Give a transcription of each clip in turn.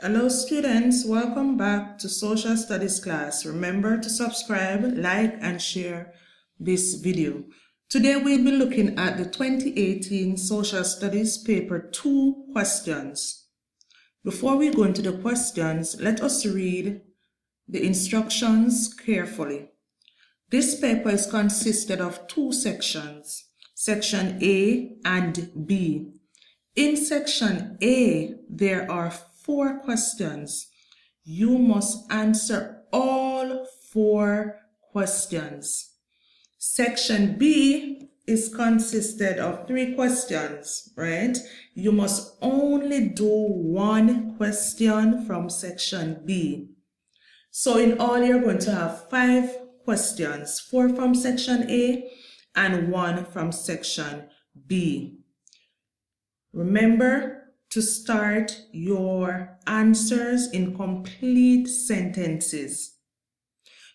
Hello students, welcome back to Social Studies class. Remember to subscribe, like and share this video. Today we'll be looking at the 2018 Social Studies Paper 2 questions. Before we go into the questions, let us read the instructions carefully. This paper is consisted of two sections, Section A and B. In Section A, there are 4 questions. You must answer all 4 questions. Section B is consisted of 3 questions, right? You must only do 1 question from Section B. So in all, you're going to have 5 questions, 4 from Section A and 1 from Section B. Remember to start your answers in complete sentences.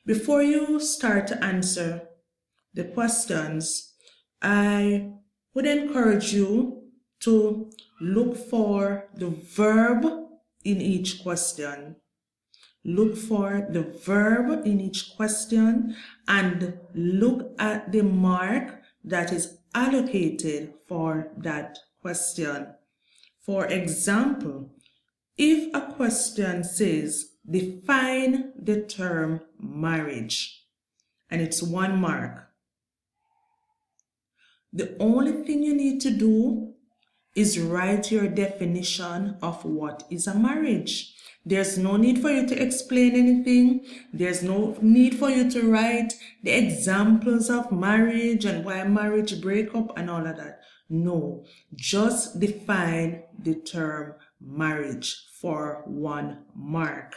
Before you start to answer the questions, I would encourage you to look for the verb in each question. Look for the verb in each question and look at the mark that is allocated for that question. For example, if a question says, define the term marriage, and it's 1 mark, the only thing you need to do is write your definition of what is a marriage. There's no need for you to explain anything. There's no need for you to write the examples of marriage and why marriage break up and all of that. No, just define the term marriage for 1 mark.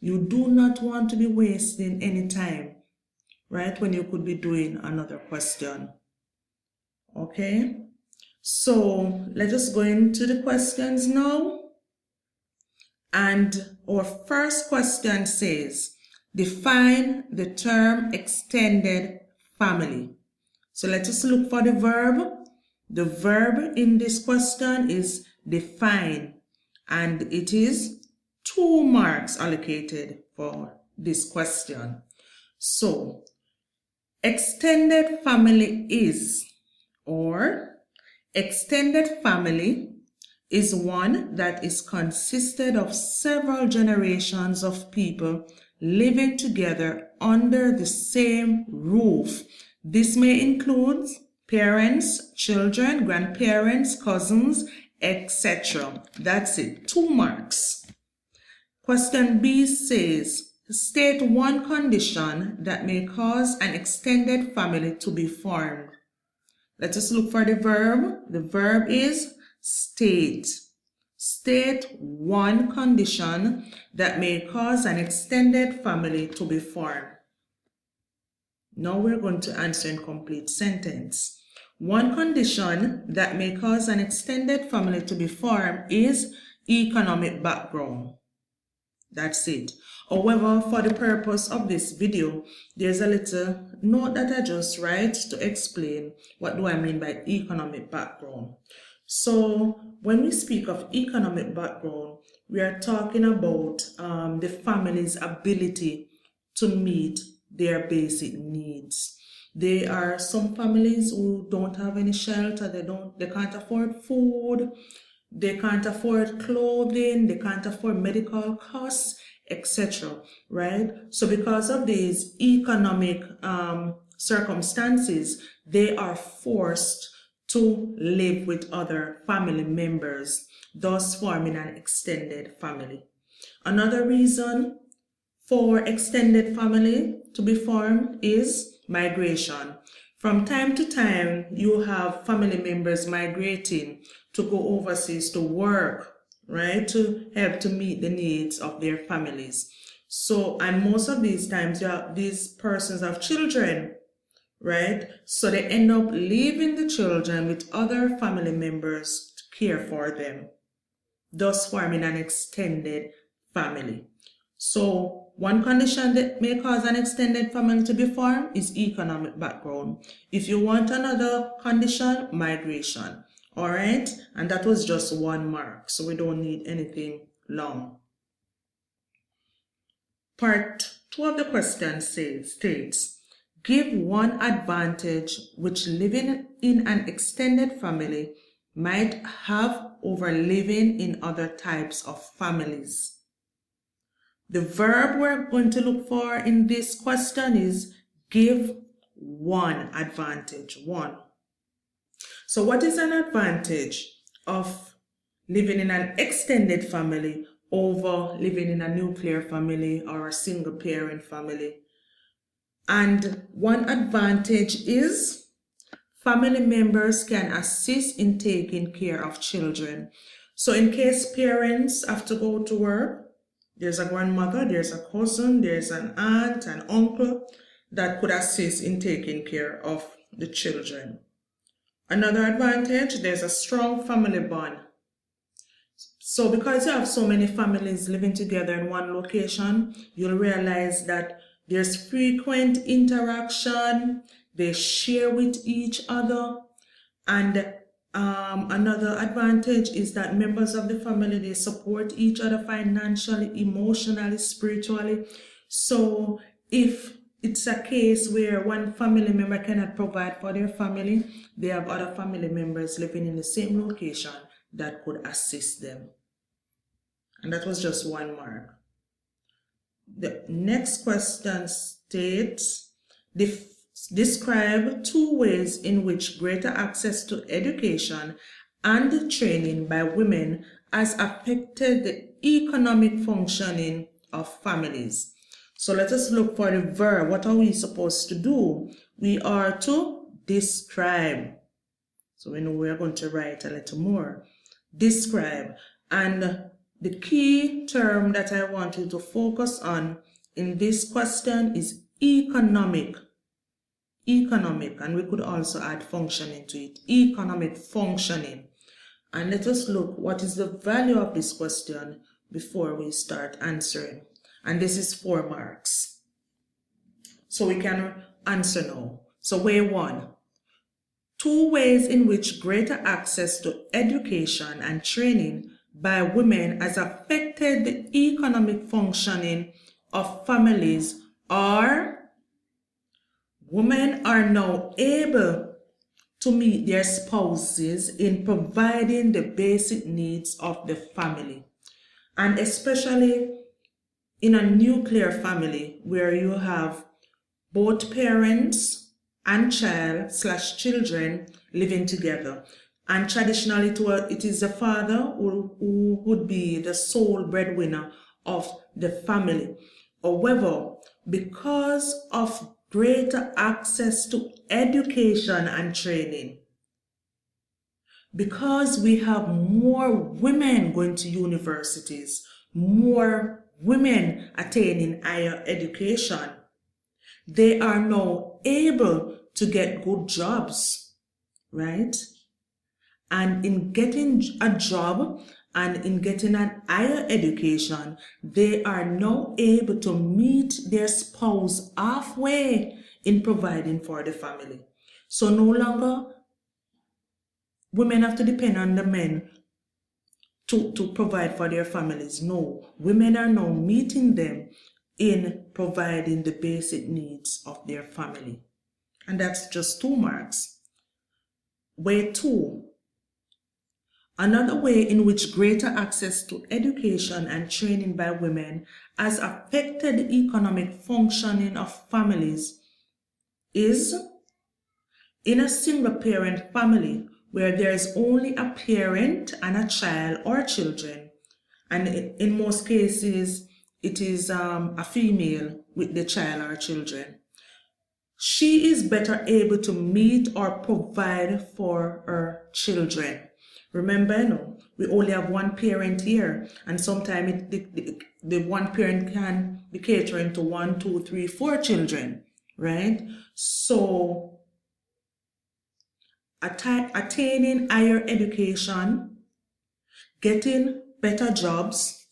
You do not want to be wasting any time, right, when you could be doing another question. Okay, so let us go into the questions now. And our first question says, define the term extended family. So let us look for the verb. The verb in this question is define, and it is 2 marks allocated for this question. So, extended family is, or extended family is one that is consisted of several generations of people living together under the same roof. This may include parents, children, grandparents, cousins, etc. That's it, 2 marks. Question B says, state 1 condition that may cause an extended family to be formed. Let us look for the verb. The verb is state. State 1 condition that may cause an extended family to be formed. Now we're going to answer in complete sentence. 1 condition that may cause an extended family to be formed is economic background. That's it. However, for the purpose of this video, there's a little note that I just write to explain what do I mean by economic background. So when we speak of economic background, we are talking about the family's ability to meet their basic needs. There are some families who don't have any shelter, they can't afford food, they can't afford clothing, they can't afford medical costs, etc. Right? So because of these economic circumstances, they are forced to live with other family members, thus forming an extended family. Another reason for extended family to be formed is migration. From time to time, you have family members migrating to go overseas to work, right, to help to meet the needs of their families. So, and most of these times, these persons have children, right? So they end up leaving the children with other family members to care for them, thus forming an extended family. So, 1 condition that may cause an extended family to be formed is economic background. If you want another condition, migration. All right, and that was just 1 mark, so we don't need anything long. Part 2 of the question states, give one advantage which living in an extended family might have over living in other types of families. The verb we're going to look for in this question is give one advantage, one. So what is an advantage of living in an extended family over living in a nuclear family or a single parent family? And one advantage is family members can assist in taking care of children. So in case parents have to go to work, there's a grandmother, there's a cousin, there's an aunt, an uncle that could assist in taking care of the children. Another advantage, there's a strong family bond. So because you have so many families living together in one location, you'll realize that there's frequent interaction, they share with each other, and another advantage is that members of the family, they support each other financially, emotionally, spiritually. So if it's a case where one family member cannot provide for their family, they have other family members living in the same location that could assist them. And that was just one mark. The next question states, describe 2 ways in which greater access to education and training by women has affected the economic functioning of families. So let us look for the verb. What are we supposed to do? We are to describe. So we know we're going to write a little more. Describe. And the key term that I want you to focus on in this question is economic. Economic, and we could also add functioning to it. Economic functioning. And let us look what is the value of this question before we start answering. And this is 4 marks. So we can answer now. So way 1. 2 ways in which greater access to education and training by women has affected the economic functioning of families are: women are now able to meet their spouses in providing the basic needs of the family. And especially in a nuclear family where you have both parents and child/children living together. And traditionally it is the father who would be the sole breadwinner of the family. However, because of greater access to education and training, because we have more women going to universities, more women attaining higher education, they are now able to get good jobs, right? And in getting a job and in getting an higher education, they are now able to meet their spouse halfway in providing for the family. So no longer women have to depend on the men to provide for their families. No, women are now meeting them in providing the basic needs of their family. And that's just 2 marks. Way 2. Another way in which greater access to education and training by women has affected the economic functioning of families is in a single parent family where there is only a parent and a child or children, and in most cases it is a female with the child or children. She is better able to meet or provide for her children. Remember, we only have one parent here, and sometimes the one parent can be catering to 1, 2, 3, 4 children, right? So attaining higher education, getting better jobs,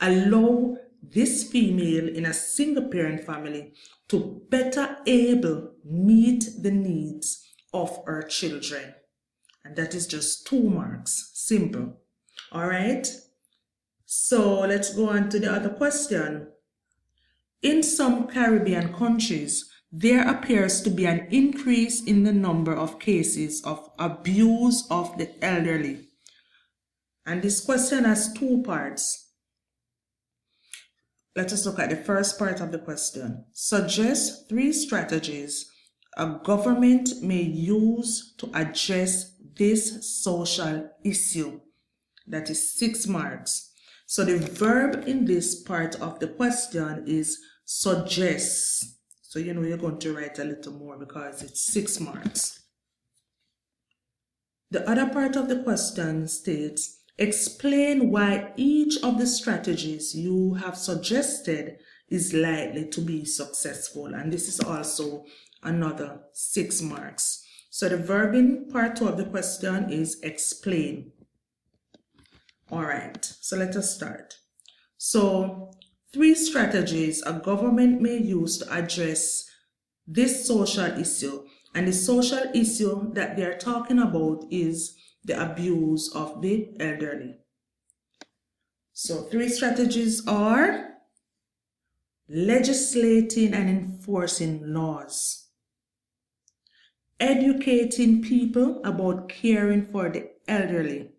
allow this female in a single parent family to better able meet the needs of her children. And that is just 2 marks. Simple. All right. So let's go on to the other question. In some Caribbean countries, there appears to be an increase in the number of cases of abuse of the elderly. And this question has two parts. Let us look at the first part of the question. Suggest 3 strategies a government may use to address this social issue. That is 6 marks. So the verb in this part of the question is suggest. So you know you're going to write a little more because it's 6 marks. The other part of the question states, explain why each of the strategies you have suggested is likely to be successful. And this is also another 6 marks. So the verb in part 2 of the question is explain. All right, so let us start. So 3 strategies a government may use to address this social issue. And the social issue that they are talking about is the abuse of the elderly. So 3 strategies are legislating and enforcing laws, educating people about caring for the elderly,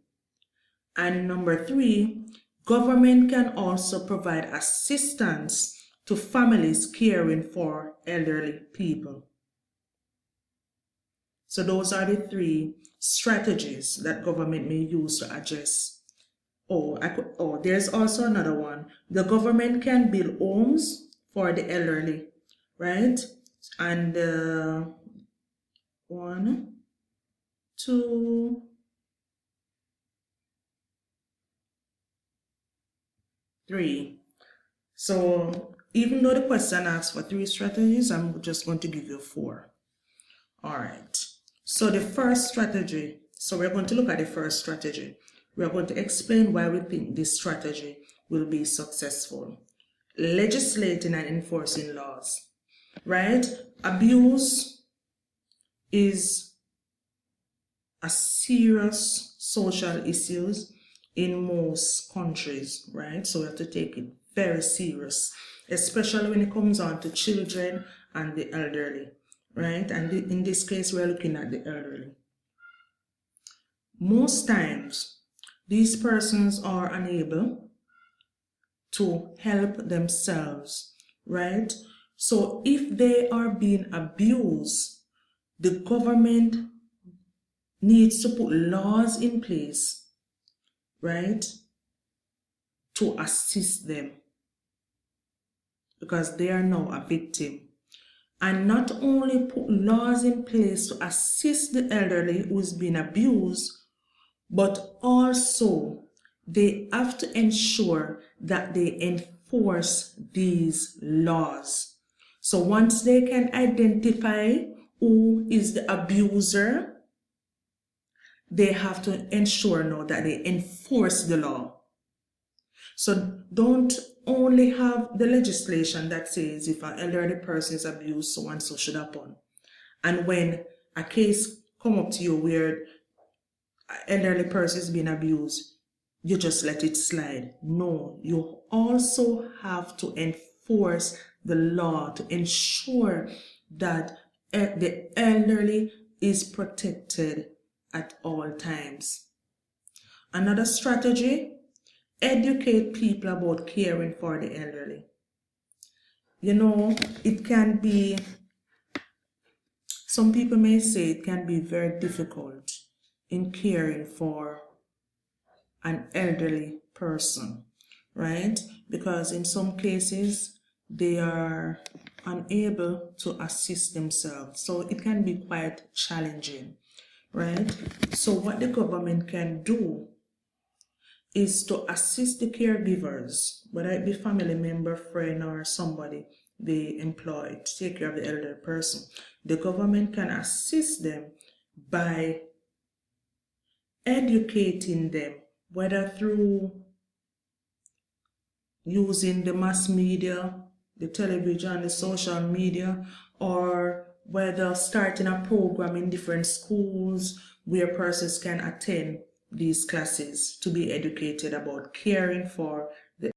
and number 3, government can also provide assistance to families caring for elderly people. So those are the 3 strategies that government may use to address. There's also another one. The government can build homes for the elderly, right? And 1, 2, 3. So even though the question asks for 3 strategies, I'm just going to give you 4. All right. So the first strategy, so we're going to look at the first strategy. We're going to explain why we think this strategy will be successful. Legislating and enforcing laws, right? Abuse is a serious social issue in most countries, right? So we have to take it very serious, especially when it comes on to children and the elderly, right? And in this case, we're looking at the elderly. Most times, these persons are unable to help themselves, right? So if they are being abused, the government needs to put laws in place, right, to assist them because they are now a victim. And not only put laws in place to assist the elderly who is being abused, but also they have to ensure that they enforce these laws. So once they can identify who is the abuser, they have to ensure now that they enforce the law. So don't only have the legislation that says if an elderly person is abused, so and so should happen. And when a case come up to you where an elderly person is being abused, you just let it slide. No, you also have to enforce the law to ensure that the elderly is protected at all times. Another strategy, educate people about caring for the elderly. You know, it can be, some people may say it can be very difficult in caring for an elderly person, right? Because in some cases, they are unable to assist themselves. So it can be quite challenging, right? So what the government can do is to assist the caregivers, whether it be family member, friend, or somebody they employ to take care of the elderly person. The government can assist them by educating them, whether through using the mass media, the television, the social media, or whether starting a program in different schools where persons can attend these classes to be educated about caring for the